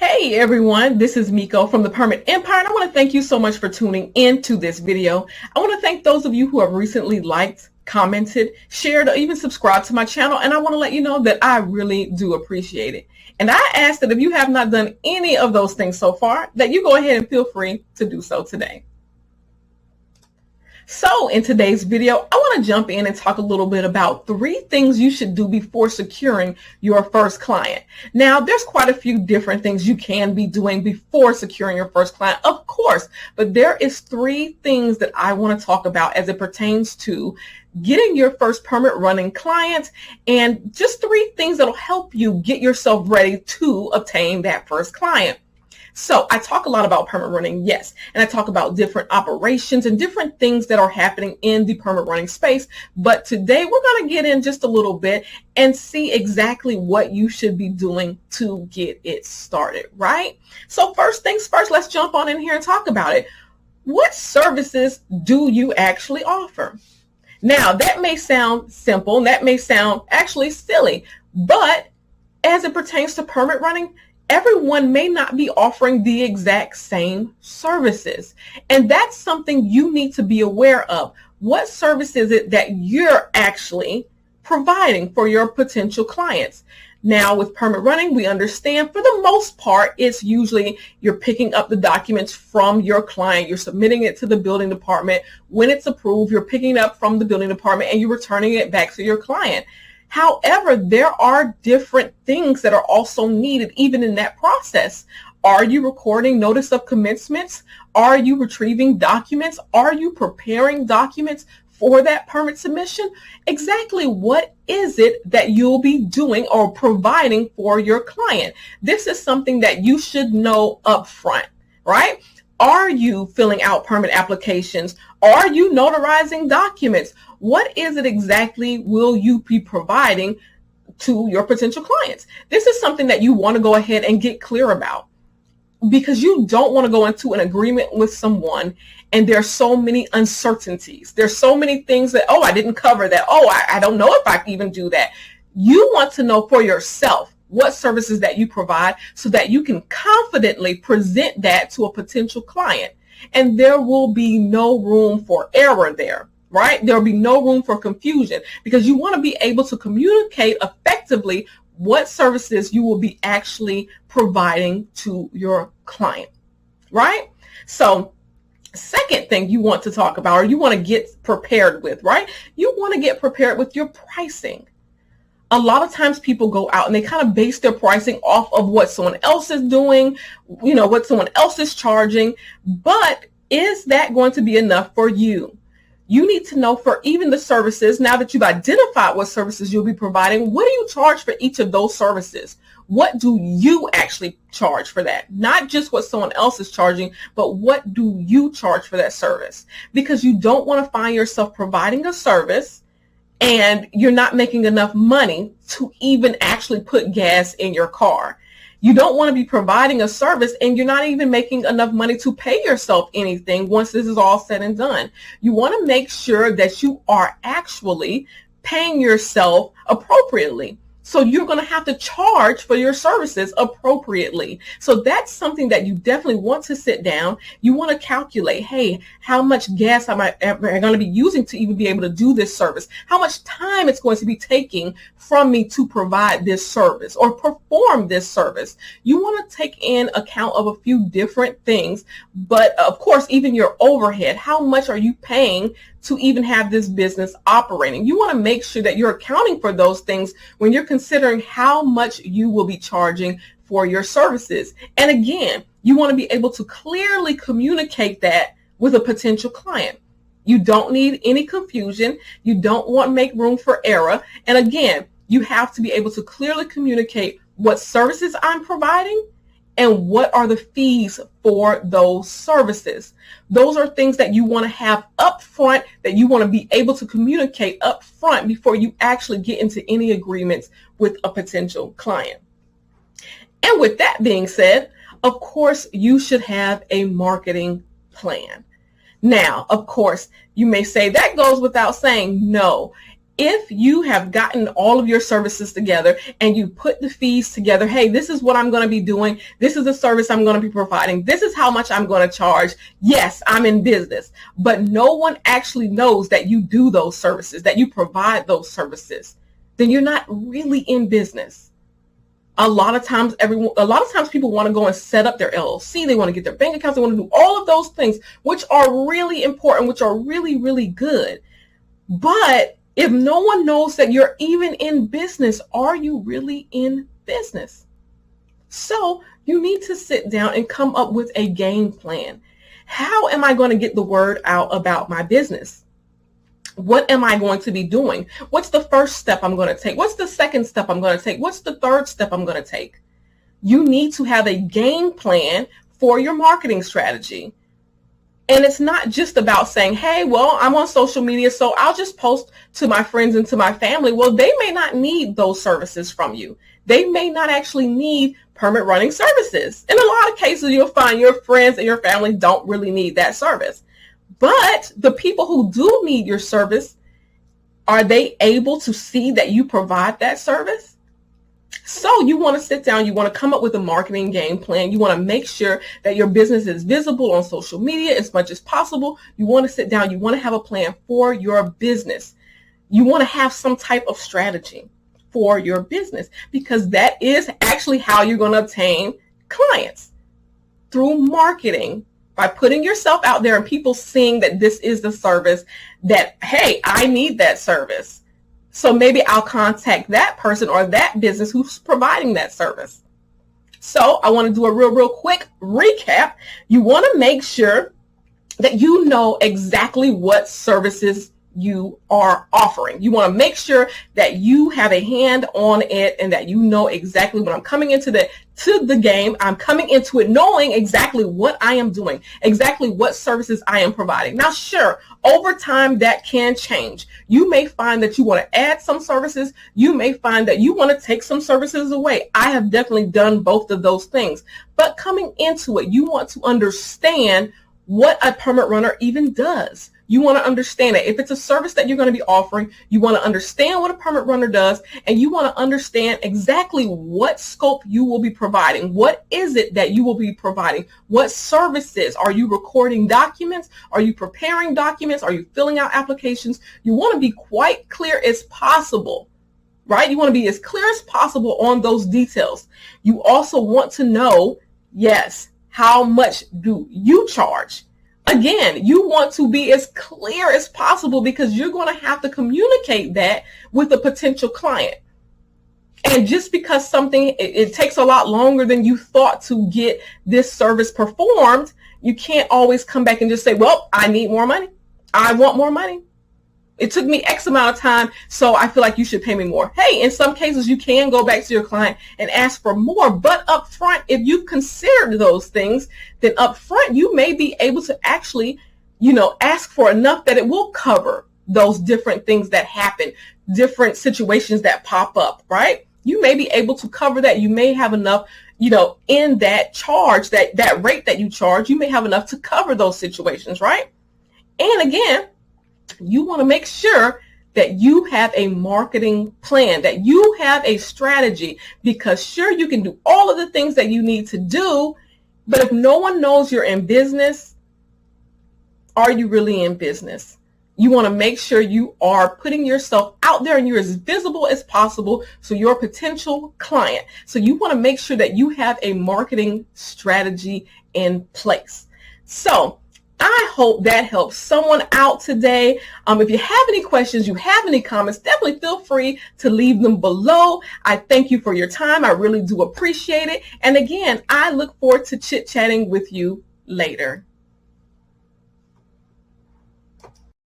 Hey everyone, this is Miko from the Permit Empire, and I want to thank you so much for tuning into this video. I want to thank those of you who have recently liked, commented, shared, or even subscribed to my channel, and I want to let you know that I really do appreciate it. And I ask that if you have not done any of those things so far, that you go ahead and feel free to do so today. So in today's video, I want to jump in and talk a little bit about 3 things you should do before securing your first client. Now, there's quite a few different things you can be doing before securing your first client, of course, but there is 3 things that I want to talk about as it pertains to getting your first permit running client, and just 3 things that'll help you get yourself ready to obtain that first client. So I talk a lot about permit running, yes, and I talk about different operations and different things that are happening in the permit running space. But today we're going to get in just a little bit and see exactly what you should be doing to get it started, right? So first things first, let's jump on in here and talk about it. What services do you actually offer? Now, that may sound simple, and that may sound actually silly, but as it pertains to permit running, everyone may not be offering the exact same services. And that's something you need to be aware of. What service is it that you're actually providing for your potential clients? Now, with permit running, we understand for the most part, it's usually you're picking up the documents from your client, you're submitting it to the building department. When it's approved, you're picking it up from the building department and you're returning it back to your client. However, there are different things that are also needed even in that process. Are you recording notice of commencements? Are you retrieving documents? Are you preparing documents for that permit submission? Exactly what is it that you'll be doing or providing for your client? This is something that you should know up front, right? Are you filling out permit applications? Are you notarizing documents? What is it exactly will you be providing to your potential clients? This is something that you want to go ahead and get clear about, because you don't want to go into an agreement with someone and there's so many uncertainties. There's so many things that, oh, I didn't cover that. Oh, I don't know if I can even do that. You want to know for yourself what services that you provide so that you can confidently present that to a potential client. And there will be no room for error there, right? There will be no room for confusion, because you want to be able to communicate effectively what services you will be actually providing to your client, right? So second thing you want to talk about, or you want to get prepared with, right? You want to get prepared with your pricing. A lot of times people go out and they kind of base their pricing off of what someone else is doing, what someone else is charging. But is that going to be enough for you? You need to know for even the services, now that you've identified what services you'll be providing, what do you charge for each of those services? What do you actually charge for that? Not just what someone else is charging, but what do you charge for that service? Because you don't want to find yourself providing a service and you're not making enough money to even actually put gas in your car. You don't want to be providing a service and you're not even making enough money to pay yourself anything once this is all said and done. You want to make sure that you are actually paying yourself appropriately. So you're going to have to charge for your services appropriately. So that's something that you definitely want to sit down. You want to calculate, hey, how much gas am I going to be using to even be able to do this service? How much time it's going to be taking from me to provide this service or perform this service? You want to take in account of a few different things, but of course, even your overhead. How much are you paying to even have this business operating? You want to make sure that you're accounting for those things when you're considering how much you will be charging for your services. And again, you want to be able to clearly communicate that with a potential client. You don't need any confusion. You don't want to make room for error. And again, you have to be able to clearly communicate what services I'm providing and what are the fees for those services. Those are things that you want to have up front, that you want to be able to communicate up front before you actually get into any agreements with a potential client. And with that being said, of course, you should have a marketing plan. Now, of course, you may say that goes without saying. No. if you have gotten all of your services together and you put the fees together, hey, this is what I'm going to be doing. This is the service I'm going to be providing. This is how much I'm going to charge. Yes, I'm in business. But no one actually knows that you do those services, that you provide those services. Then you're not really in business. A lot of times people want to go and set up their LLC. They want to get their bank accounts. They want to do all of those things, which are really important, which are really, really good. But if no one knows that you're even in business, are you really in business? So you need to sit down and come up with a game plan. How am I going to get the word out about my business? What am I going to be doing? What's the first step I'm going to take? What's the second step I'm going to take? What's the third step I'm going to take? You need to have a game plan for your marketing strategy. And it's not just about saying, hey, well, I'm on social media, so I'll just post to my friends and to my family. Well, they may not need those services from you. They may not actually need permit running services. In a lot of cases, you'll find your friends and your family don't really need that service. But the people who do need your service, are they able to see that you provide that service? So you want to sit down, you want to come up with a marketing game plan. You want to make sure that your business is visible on social media as much as possible. You want to sit down, you want to have a plan for your business. You want to have some type of strategy for your business, because that is actually how you're going to obtain clients, through marketing, by putting yourself out there and people seeing that this is the service that, hey, I need that service. So maybe I'll contact that person or that business who's providing that service. So I want to do a real quick recap. You want to make sure that you know exactly what services you are offering. You want to make sure that you have a hand on it and that you know exactly when I'm coming into the game, I'm coming into it knowing exactly what I am doing, exactly what services I am providing. Now, sure, over time that can change. You may find that you want to add some services. You may find that you want to take some services away. I have definitely done both of those things. But coming into it, you want to understand what a permit runner even does. You want to understand it. If it's a service that you're going to be offering, you want to understand what a permit runner does, and you want to understand exactly what scope you will be providing. What is it that you will be providing? What services? Are you recording documents? Are you preparing documents? Are you filling out applications? You want to be quite clear as possible, right? You want to be as clear as possible on those details. You also want to know, yes, how much do you charge? Again, you want to be as clear as possible, because you're going to have to communicate that with a potential client. And just because something, it takes a lot longer than you thought to get this service performed, you can't always come back and just say, well, I need more money. I want more money. It took me X amount of time, so I feel like you should pay me more. Hey, in some cases, you can go back to your client and ask for more. But up front, if you've considered those things, then up front, you may be able to actually, ask for enough that it will cover those different things that happen, different situations that pop up, right? You may be able to cover that. You may have enough, in that charge, that rate that you charge, you may have enough to cover those situations, right? And again, you want to make sure that you have a marketing plan, that you have a strategy, because sure, you can do all of the things that you need to do, but if no one knows you're in business, are you really in business? You want to make sure you are putting yourself out there and you're as visible as possible so your potential client. So you want to make sure that you have a marketing strategy in place. So I hope that helps someone out today. If you have any questions, you have any comments, definitely feel free to leave them below. I thank you for your time. I really do appreciate it. And again, I look forward to chit-chatting with you later.